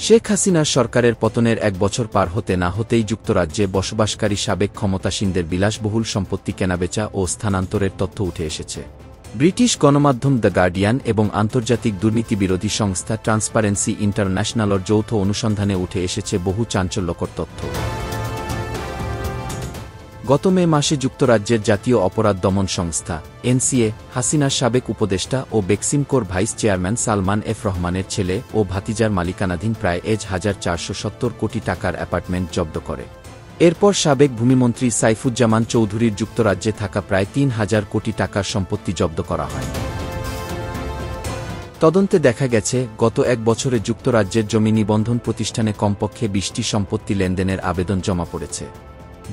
শেখ হাসিনার সরকারের পতনের 1 বছর পার হতে না হতেই যুক্তরাজ্যে বসবাসকারী সাবেক ক্ষমতাসীনদের বিলাসবহুল সম্পত্তি কেনাবেচা ও স্থানান্তরের তথ্য উঠে এসেছে। ব্রিটিশ গণমাধ্যম দ্য গার্ডিয়ান এবং আন্তর্জাতিক দুর্নীতিবিরোধী সংস্থা ট্রান্সপারেন্সি ইন্টারন্যাশনালের যৌথ অনুসন্ধানে উঠে এসেছে বহু চাঞ্চল্যকর তথ্য। গত মে মাসে যুক্তরাজ্যের জাতীয় অপরাধ দমন সংস্থা এনসিএ হাসিনার সাবেক উপদেষ্টা ও বেক্সিমকোর ভাইস চেয়ারম্যান সালমান এফ রহমানের ছেলে ও ভাতিজার মালিকানাধীন প্রায় 1,470 কোটি টাকার অ্যাপার্টমেন্ট জব্দ করে। এরপর সাবেক ভূমিমন্ত্রী সাইফুজ্জামান চৌধুরীর যুক্তরাজ্যে থাকা প্রায় 3,000 কোটি টাকার সম্পত্তি জব্দ করা হয়। তদন্তে দেখা গেছে, গত 1 বছরে যুক্তরাজ্যের জমি নিবন্ধন প্রতিষ্ঠানে কমপক্ষে 20টি সম্পত্তি লেনদেনের আবেদন জমা পড়েছে,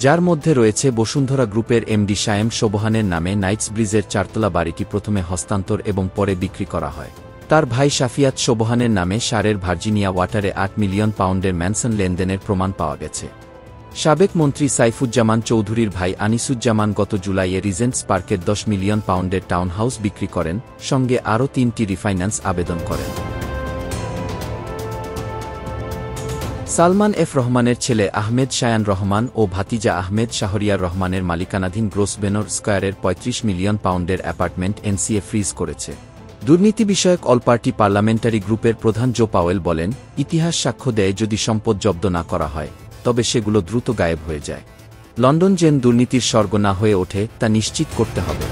যার মধ্যে রয়েছে বসুন্ধরা গ্রুপের এমডি শায়েম সোবহানের নামে নাইটসব্রিজের 4তলা বাড়িটি প্রথমে হস্তান্তর এবং পরে বিক্রি করা হয়। তার ভাই শাফিয়াত সোবহানের নামে সারের ভার্জিনিয়া ওয়াটারে 8 মিলিয়ন পাউন্ডের ম্যানসন লেনদেনের প্রমাণ পাওয়া গেছে। সাবেক মন্ত্রী সাইফুজ্জামান চৌধুরীর ভাই আনিসুজ্জামান গত জুলাইয়ে রিজেন্টস পার্কের 10 মিলিয়ন পাউন্ডের টাউনহাউস বিক্রি করেন, সঙ্গে আরও 3টি রিফাইন্যান্স আবেদন করেন। সালমান এফ রহমানের ছেলে আহমেদ শায়ান রহমান ও ভাতিজা আহমেদ শাহরিয়ার রহমানের মালিকানাধীন গ্রোসবেনর স্কয়ারের 35 মিলিয়ন পাউন্ডের অ্যাপার্টমেন্ট এনসিএ ফ্রিজ করেছে। দুর্নীতি বিষয়ক অল পার্টি পার্লামেন্টারি গ্রুপের প্রধান জো পাওয়েল বলেন, ইতিহাস সাক্ষ্য দেয় যদি সম্পদ জব্দ না করা হয় তবে সেগুলো দ্রুত গায়েব হয়ে যায়। লন্ডন যেন দুর্নীতির স্বর্গ না হয়ে ওঠে তা নিশ্চিত করতে হবে।